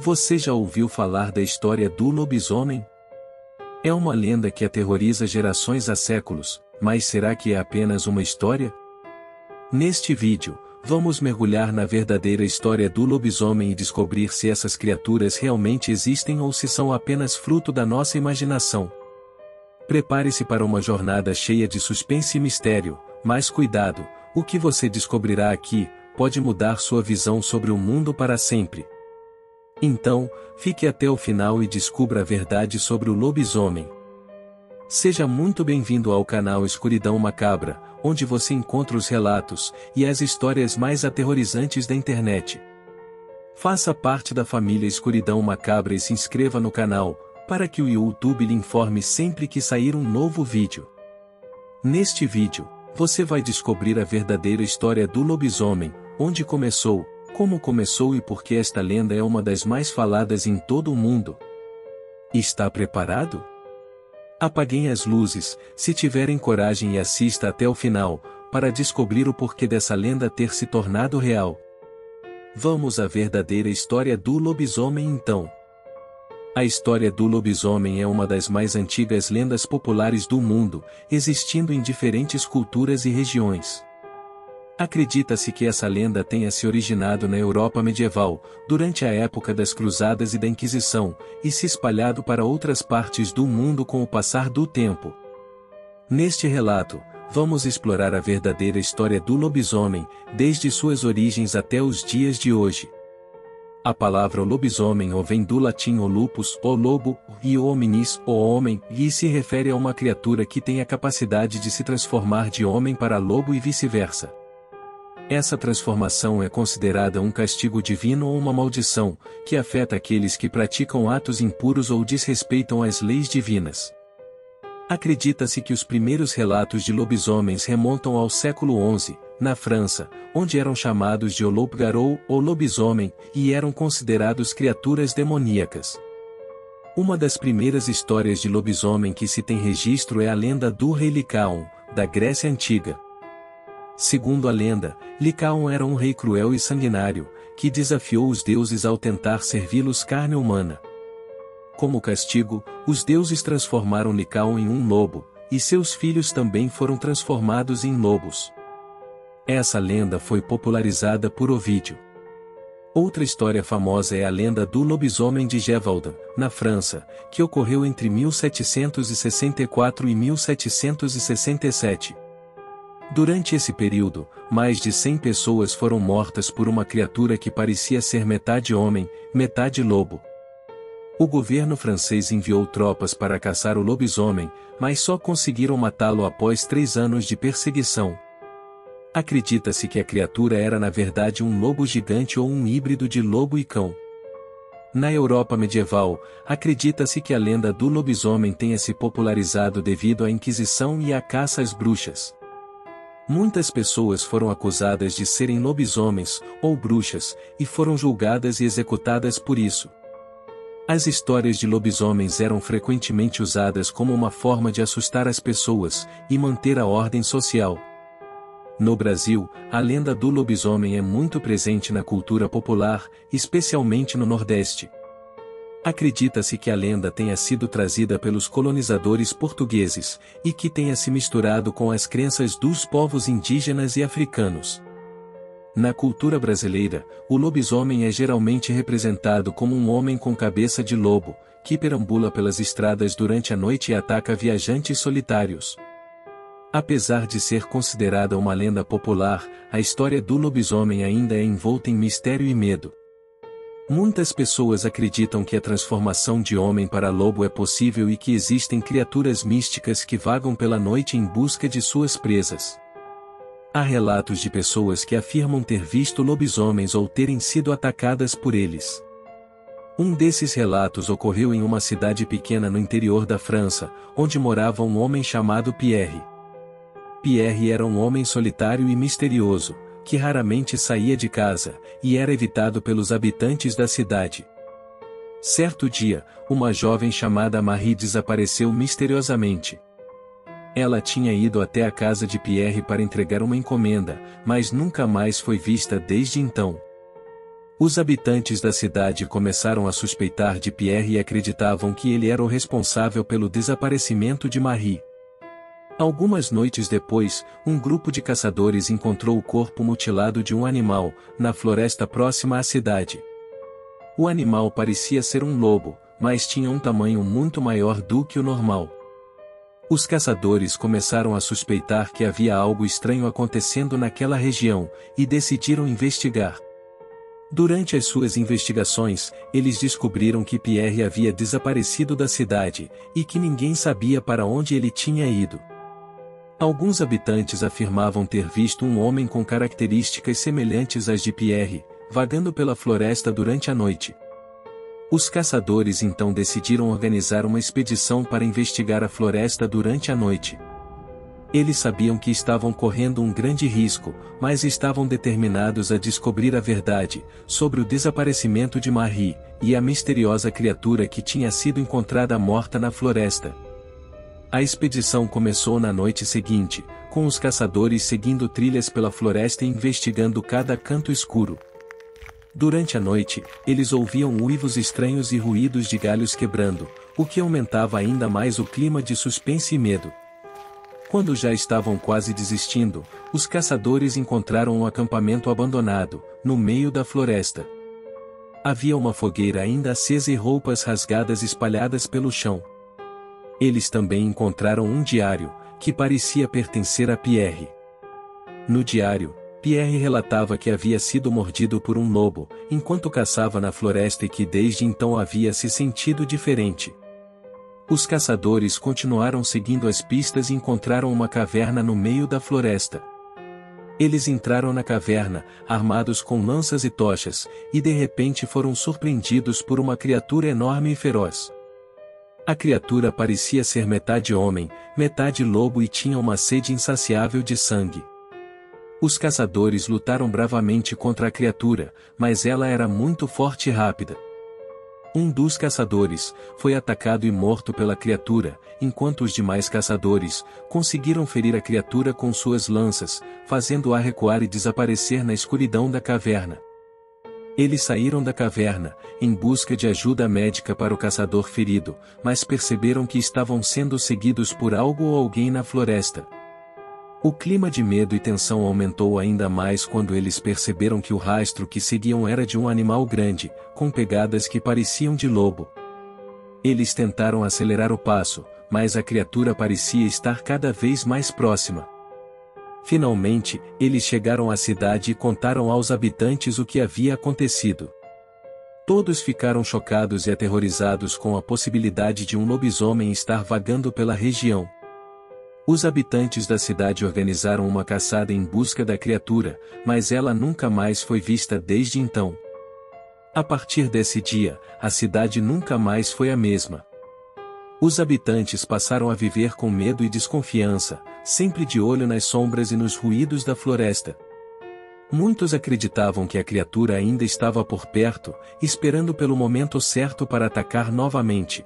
Você já ouviu falar da história do lobisomem? É uma lenda que aterroriza gerações há séculos, mas será que é apenas uma história? Neste vídeo, vamos mergulhar na verdadeira história do lobisomem e descobrir se essas criaturas realmente existem ou se são apenas fruto da nossa imaginação. Prepare-se para uma jornada cheia de suspense e mistério, mas cuidado, o que você descobrirá aqui pode mudar sua visão sobre o mundo para sempre. Então, fique até o final e descubra a verdade sobre o lobisomem. Seja muito bem-vindo ao canal Escuridão Macabra, onde você encontra os relatos e as histórias mais aterrorizantes da internet. Faça parte da família Escuridão Macabra e se inscreva no canal, para que o YouTube lhe informe sempre que sair um novo vídeo. Neste vídeo, você vai descobrir a verdadeira história do lobisomem, onde começou, como começou e por que esta lenda é uma das mais faladas em todo o mundo. Está preparado? Apaguem as luzes, se tiverem coragem, e assista até o final, para descobrir o porquê dessa lenda ter se tornado real. Vamos à verdadeira história do lobisomem então. A história do lobisomem é uma das mais antigas lendas populares do mundo, existindo em diferentes culturas e regiões. Acredita-se que essa lenda tenha se originado na Europa medieval, durante a época das Cruzadas e da Inquisição, e se espalhado para outras partes do mundo com o passar do tempo. Neste relato, vamos explorar a verdadeira história do lobisomem, desde suas origens até os dias de hoje. A palavra lobisomem vem do latim lupus, o lobo, e hominis, o homem, e se refere a uma criatura que tem a capacidade de se transformar de homem para lobo e vice-versa. Essa transformação é considerada um castigo divino ou uma maldição, que afeta aqueles que praticam atos impuros ou desrespeitam as leis divinas. Acredita-se que os primeiros relatos de lobisomens remontam ao século XI, na França, onde eram chamados de loup-garou ou lobisomem, e eram considerados criaturas demoníacas. Uma das primeiras histórias de lobisomem que se tem registro é a lenda do rei Licaon, da Grécia Antiga. Segundo a lenda, Licaon era um rei cruel e sanguinário, que desafiou os deuses ao tentar servi-los carne humana. Como castigo, os deuses transformaram Licaon em um lobo, e seus filhos também foram transformados em lobos. Essa lenda foi popularizada por Ovídio. Outra história famosa é a lenda do lobisomem de Gévaudan, na França, que ocorreu entre 1764 e 1767. Durante esse período, mais de 100 pessoas foram mortas por uma criatura que parecia ser metade homem, metade lobo. O governo francês enviou tropas para caçar o lobisomem, mas só conseguiram matá-lo após 3 anos de perseguição. Acredita-se que a criatura era na verdade um lobo gigante ou um híbrido de lobo e cão. Na Europa medieval, acredita-se que a lenda do lobisomem tenha se popularizado devido à Inquisição e à caça às bruxas. Muitas pessoas foram acusadas de serem lobisomens, ou bruxas, e foram julgadas e executadas por isso. As histórias de lobisomens eram frequentemente usadas como uma forma de assustar as pessoas, e manter a ordem social. No Brasil, a lenda do lobisomem é muito presente na cultura popular, especialmente no Nordeste. Acredita-se que a lenda tenha sido trazida pelos colonizadores portugueses, e que tenha se misturado com as crenças dos povos indígenas e africanos. Na cultura brasileira, o lobisomem é geralmente representado como um homem com cabeça de lobo, que perambula pelas estradas durante a noite e ataca viajantes solitários. Apesar de ser considerada uma lenda popular, a história do lobisomem ainda é envolta em mistério e medo. Muitas pessoas acreditam que a transformação de homem para lobo é possível e que existem criaturas místicas que vagam pela noite em busca de suas presas. Há relatos de pessoas que afirmam ter visto lobisomens ou terem sido atacadas por eles. Um desses relatos ocorreu em uma cidade pequena no interior da França, onde morava um homem chamado Pierre. Pierre era um homem solitário e misterioso, que raramente saía de casa, e era evitado pelos habitantes da cidade. Certo dia, uma jovem chamada Marie desapareceu misteriosamente. Ela tinha ido até a casa de Pierre para entregar uma encomenda, mas nunca mais foi vista desde então. Os habitantes da cidade começaram a suspeitar de Pierre e acreditavam que ele era o responsável pelo desaparecimento de Marie. Algumas noites depois, um grupo de caçadores encontrou o corpo mutilado de um animal, na floresta próxima à cidade. O animal parecia ser um lobo, mas tinha um tamanho muito maior do que o normal. Os caçadores começaram a suspeitar que havia algo estranho acontecendo naquela região, e decidiram investigar. Durante as suas investigações, eles descobriram que Pierre havia desaparecido da cidade, e que ninguém sabia para onde ele tinha ido. Alguns habitantes afirmavam ter visto um homem com características semelhantes às de Pierre, vagando pela floresta durante a noite. Os caçadores então decidiram organizar uma expedição para investigar a floresta durante a noite. Eles sabiam que estavam correndo um grande risco, mas estavam determinados a descobrir a verdade sobre o desaparecimento de Marie e a misteriosa criatura que tinha sido encontrada morta na floresta. A expedição começou na noite seguinte, com os caçadores seguindo trilhas pela floresta e investigando cada canto escuro. Durante a noite, eles ouviam uivos estranhos e ruídos de galhos quebrando, o que aumentava ainda mais o clima de suspense e medo. Quando já estavam quase desistindo, os caçadores encontraram um acampamento abandonado, no meio da floresta. Havia uma fogueira ainda acesa e roupas rasgadas espalhadas pelo chão. Eles também encontraram um diário, que parecia pertencer a Pierre. No diário, Pierre relatava que havia sido mordido por um lobo, enquanto caçava na floresta e que desde então havia se sentido diferente. Os caçadores continuaram seguindo as pistas e encontraram uma caverna no meio da floresta. Eles entraram na caverna, armados com lanças e tochas, e de repente foram surpreendidos por uma criatura enorme e feroz. A criatura parecia ser metade homem, metade lobo e tinha uma sede insaciável de sangue. Os caçadores lutaram bravamente contra a criatura, mas ela era muito forte e rápida. Um dos caçadores foi atacado e morto pela criatura, enquanto os demais caçadores conseguiram ferir a criatura com suas lanças, fazendo-a recuar e desaparecer na escuridão da caverna. Eles saíram da caverna, em busca de ajuda médica para o caçador ferido, mas perceberam que estavam sendo seguidos por algo ou alguém na floresta. O clima de medo e tensão aumentou ainda mais quando eles perceberam que o rastro que seguiam era de um animal grande, com pegadas que pareciam de lobo. Eles tentaram acelerar o passo, mas a criatura parecia estar cada vez mais próxima. Finalmente, eles chegaram à cidade e contaram aos habitantes o que havia acontecido. Todos ficaram chocados e aterrorizados com a possibilidade de um lobisomem estar vagando pela região. Os habitantes da cidade organizaram uma caçada em busca da criatura, mas ela nunca mais foi vista desde então. A partir desse dia, a cidade nunca mais foi a mesma. Os habitantes passaram a viver com medo e desconfiança, sempre de olho nas sombras e nos ruídos da floresta. Muitos acreditavam que a criatura ainda estava por perto, esperando pelo momento certo para atacar novamente.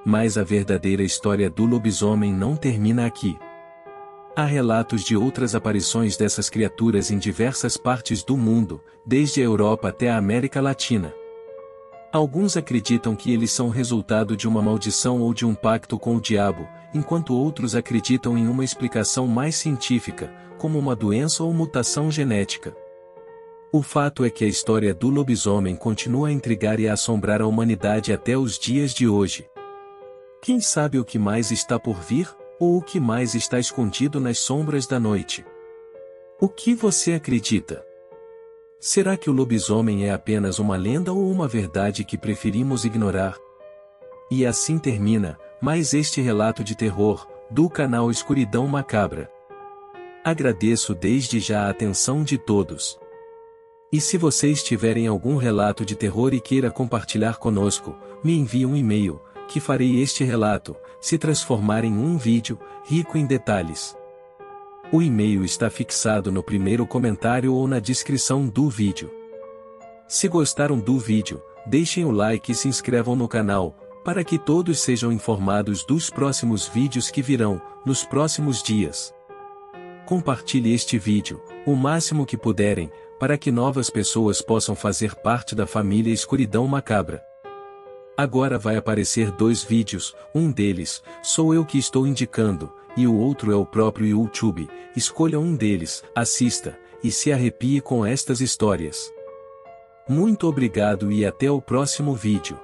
Mas a verdadeira história do lobisomem não termina aqui. Há relatos de outras aparições dessas criaturas em diversas partes do mundo, desde a Europa até a América Latina. Alguns acreditam que eles são resultado de uma maldição ou de um pacto com o diabo, enquanto outros acreditam em uma explicação mais científica, como uma doença ou mutação genética. O fato é que a história do lobisomem continua a intrigar e a assombrar a humanidade até os dias de hoje. Quem sabe o que mais está por vir, ou o que mais está escondido nas sombras da noite? O que você acredita? Será que o lobisomem é apenas uma lenda ou uma verdade que preferimos ignorar? E assim termina mais este relato de terror, do canal Escuridão Macabra. Agradeço desde já a atenção de todos. E se vocês tiverem algum relato de terror e queira compartilhar conosco, me envie um e-mail, que farei este relato se transformar em um vídeo rico em detalhes. O e-mail está fixado no primeiro comentário ou na descrição do vídeo. Se gostaram do vídeo, deixem o like e se inscrevam no canal, para que todos sejam informados dos próximos vídeos que virão, nos próximos dias. Compartilhe este vídeo, o máximo que puderem, para que novas pessoas possam fazer parte da família Escuridão Macabra. Agora vai aparecer 2 vídeos, um deles, sou eu que estou indicando, e o outro é o próprio YouTube. Escolha um deles, assista, e se arrepie com estas histórias. Muito obrigado e até o próximo vídeo.